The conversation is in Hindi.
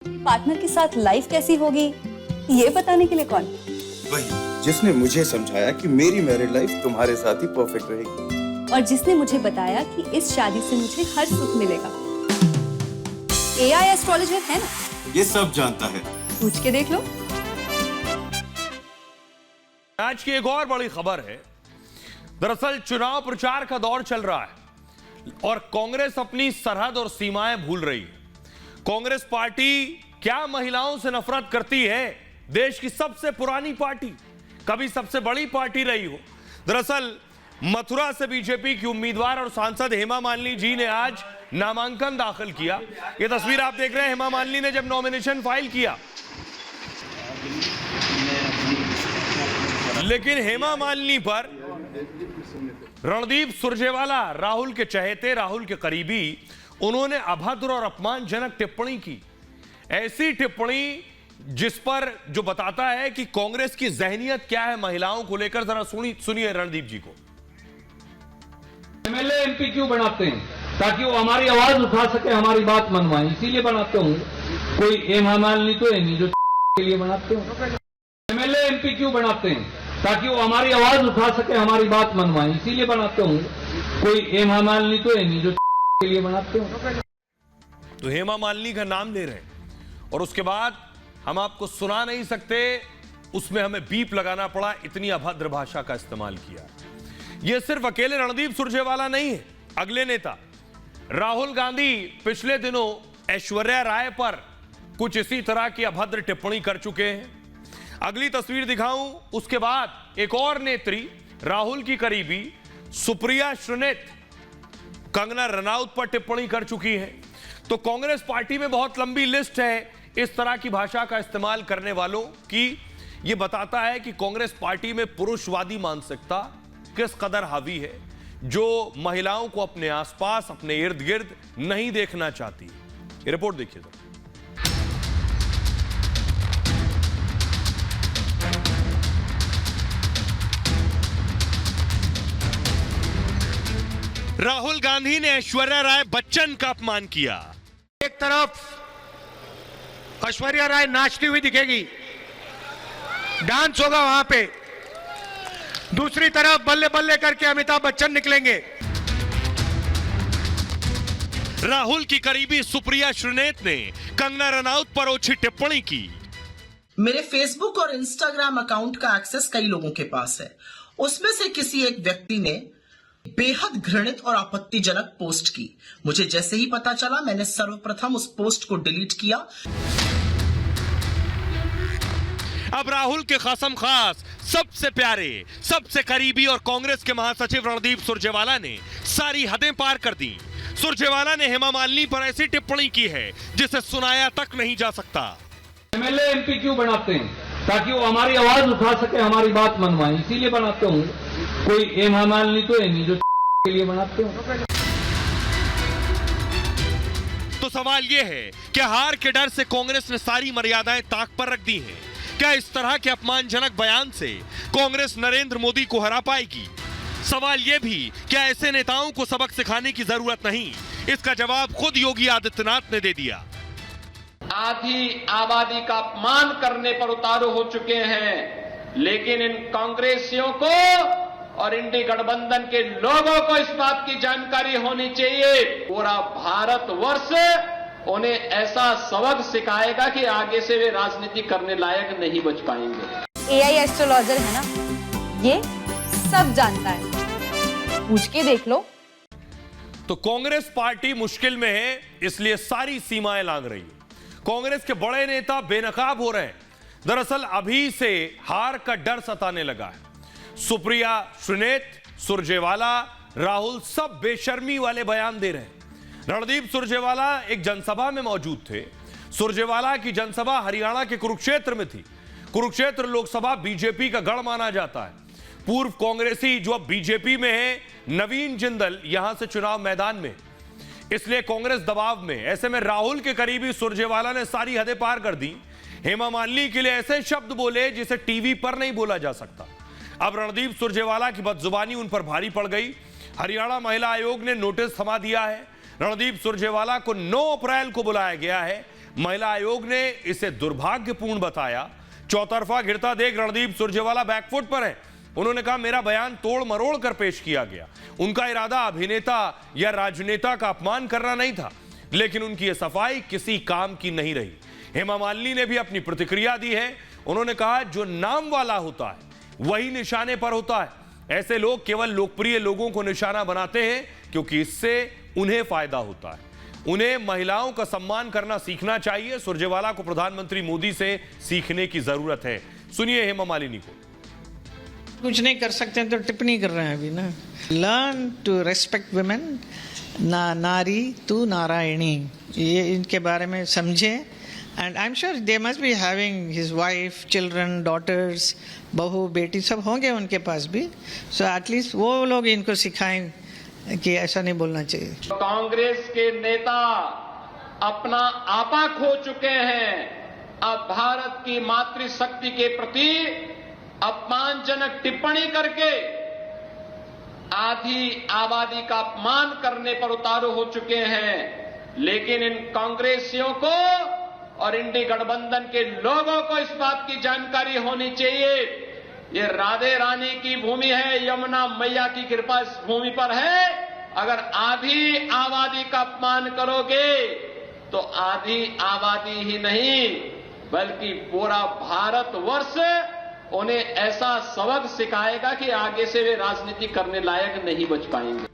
पार्टनर के साथ लाइफ कैसी होगी ये बताने के लिए कौन? वही जिसने मुझे समझाया कि मेरी मैरिड लाइफ तुम्हारे साथ ही परफेक्ट रहेगी, और जिसने मुझे बताया कि इस शादी से मुझे हर सुख मिलेगा। AI एस्ट्रोलॉजर है ना, ये सब जानता है। पूछ के देख लो। आज की एक और बड़ी खबर है। दरअसल चुनाव प्रचार का दौर चल रहा है और कांग्रेस अपनी सरहद और सीमाएं भूल रही है। कांग्रेस पार्टी क्या महिलाओं से नफरत करती है? देश की सबसे पुरानी पार्टी, कभी सबसे बड़ी पार्टी रही हो। दरअसल मथुरा से बीजेपी की उम्मीदवार और सांसद हेमा मालिनी जी ने आज नामांकन दाखिल किया। यह तस्वीर आप देख रहे हैं हेमा मालिनी ने जब नॉमिनेशन फाइल किया। लेकिन हेमा मालिनी पर रणदीप सुरजेवाला, राहुल के चहेते, राहुल के करीबी, उन्होंने अभद्र और अपमानजनक टिप्पणी की। ऐसी टिप्पणी जिस पर जो बताता है कि कांग्रेस की जहनियत क्या है महिलाओं को लेकर। जरा सुनिए रणदीप जी को। एमएलए एमपी क्यों बनाते हैं? ताकि वो हमारी आवाज उठा सके, हमारी बात मनवाए, इसीलिए बनाते होंगे। कोई हेमा मालिनी तो है नहीं जो के लिए बनाते हो। एमएलए एमपी क्यों बनाते हैं? ताकि वो हमारी आवाज उठा सके, हमारी बात मनवाए, इसीलिए बनाते होंगे। कोई हेमा मालिनी तो है नहीं जो के लिए बनाते हो। तो हेमा मालिनी का नाम ले रहे हैं और उसके बाद हम आपको सुना नहीं सकते, उसमें हमें बीप लगाना पड़ा, इतनी अभद्र भाषा का इस्तेमाल किया। यह सिर्फ अकेले रणदीप सुरजेवाला नहीं है। अगले नेता राहुल गांधी पिछले दिनों ऐश्वर्या राय पर कुछ इसी तरह की अभद्र टिप्पणी कर चुके हैं। अगली तस्वीर दिखाऊं, उसके बाद एक और नेत्री राहुल की करीबी सुप्रिया श्रीनेत कंगना रनौत पर टिप्पणी कर चुकी है। तो कांग्रेस पार्टी में बहुत लंबी लिस्ट है इस तरह की भाषा का इस्तेमाल करने वालों की। यह बताता है कि कांग्रेस पार्टी में पुरुषवादी मानसिकता किस कदर हावी है, जो महिलाओं को अपने आसपास, अपने इर्द गिर्द नहीं देखना चाहती। ये रिपोर्ट देखिए। राहुल गांधी ने ऐश्वर्या राय बच्चन का अपमान किया। एक तरफ ऐश्वर्या राय नाचती हुई दिखेगी, डांस होगा वहां पे, दूसरी तरफ बल्ले बल्ले करके अमिताभ बच्चन निकलेंगे। राहुल की करीबी सुप्रिया श्रीनेत ने कंगना रनौत पर ओछी टिप्पणी की। मेरे फेसबुक और इंस्टाग्राम अकाउंट का एक्सेस कई लोगों के पास है। उसमें से किसी एक व्यक्ति ने बेहद घृणित और आपत्तिजनक पोस्ट की। मुझे जैसे ही पता चला, मैंने सर्वप्रथम उस पोस्ट को डिलीट किया। अब राहुल के खासम खास, सबसे प्यारे, सबसे करीबी और कांग्रेस के महासचिव रणदीप सुरजेवाला ने सारी हदें पार कर दी। सुरजेवाला ने हेमा मालिनी पर ऐसी टिप्पणी की है जिसे सुनाया तक नहीं जा सकता। एमएलए एमपी क्यों बनाते हैं? ताकि वो हमारी आवाज उठा सके, हमारी बात मनवाए, इसीलिए बनाते होंगे। कोई हेमा मालिनी तो है नहीं जो के लिए बनाते हो। तो सवाल यह है कि हार के डर से कांग्रेस ने सारी मर्यादाएं ताक पर रख दी हैं। क्या इस तरह के अपमानजनक बयान से कांग्रेस नरेंद्र मोदी को हरा पाएगी? सवाल यह भी, क्या ऐसे नेताओं को सबक सिखाने की जरूरत नहीं? इसका जवाब खुद योगी आदित्यनाथ ने दे दिया। आधी आबादी का अपमान करने पर उतारू हो चुके हैं, लेकिन इन कांग्रेसियों को और इंडी गठबंधन के लोगों को इस बात की जानकारी होनी चाहिए, पूरा भारतवर्ष उन्हें ऐसा सबक सिखाएगा कि आगे से वे राजनीति करने लायक नहीं बच पाएंगे। AI एस्ट्रोलॉजर है ना, ये सब जानता है, पूछ के देख लो। तो कांग्रेस पार्टी मुश्किल में है, इसलिए सारी सीमाएं लांघ रही है। कांग्रेस के बड़े नेता बेनकाब हो रहे हैं। दरअसल अभी से हार का डर सताने लगा है। सुप्रिया श्रीनेत, सुरजेवाला, राहुल सब बेशर्मी वाले बयान दे रहे हैं। रणदीप सुरजेवाला एक जनसभा में मौजूद थे। सुरजेवाला की जनसभा हरियाणा के कुरुक्षेत्र में थी। कुरुक्षेत्र लोकसभा बीजेपी का गढ़ माना जाता है। पूर्व कांग्रेसी जो अब बीजेपी में है, नवीन जिंदल, यहां से चुनाव मैदान में, इसलिए कांग्रेस दबाव में। ऐसे में राहुल के करीबी सुरजेवाला ने सारी हदें पार कर दी। हेमा मालिनी के लिए ऐसे शब्द बोले जिसे टीवी पर नहीं बोला जा सकता। अब रणदीप सुरजेवाला की बदजुबानी उन पर भारी पड़ गई। हरियाणा महिला आयोग ने नोटिस थमा दिया है। रणदीप सुरजेवाला को 9 अप्रैल को बुलाया गया है महिला आयोग ने इसे दुर्भाग्यपूर्ण बताया। चौतरफा घिरता देख रणदीप सुरजेवाला बैकफुट पर है। उन्होंने कहा, मेरा बयान तोड़ मरोड़ कर पेश किया गया। उनका इरादा अभिनेता या राजनेता का अपमान करना नहीं था, लेकिन उनकी यह सफाई किसी काम की नहीं रही। हेमा मालिनी ने भी अपनी प्रतिक्रिया दी है। उन्होंने कहा, जो नाम वाला होता है वही निशाने पर होता है। ऐसे लोग केवल लोकप्रिय लोगों को निशाना बनाते हैं क्योंकि इससे उन्हें फायदा होता है। उन्हें महिलाओं का सम्मान करना सीखना चाहिए। सुरजेवाला को प्रधानमंत्री मोदी से सीखने की जरूरत है। सुनिए हेमा मालिनी को। कुछ नहीं कर सकते तो टिप्पणी कर रहे हैं अभी ना। लर्न टू रेस्पेक्ट वुमेन, नारी तू नारायणी, ये इनके बारे में समझे। And I am sure they must be having his wife, children, daughters, बहू, बेटी सब होंगे उनके पास भी। सो एटलीस्ट वो लोग इनको सिखाएं कि ऐसा नहीं बोलना चाहिए। कांग्रेस के नेता अपना आपा खो चुके हैं। अब भारत की मातृशक्ति के प्रति अपमानजनक टिप्पणी करके आधी आबादी का अपमान करने पर उतारू हो चुके हैं। लेकिन इन कांग्रेसियों को और इंडी गठबंधन के लोगों को इस बात की जानकारी होनी चाहिए, ये राधे रानी की भूमि है, यमुना मैया की कृपा इस भूमि पर है। अगर आधी आबादी का अपमान करोगे तो आधी आबादी ही नहीं बल्कि पूरा भारतवर्ष उन्हें ऐसा सबक सिखाएगा कि आगे से वे राजनीति करने लायक नहीं बच पाएंगे।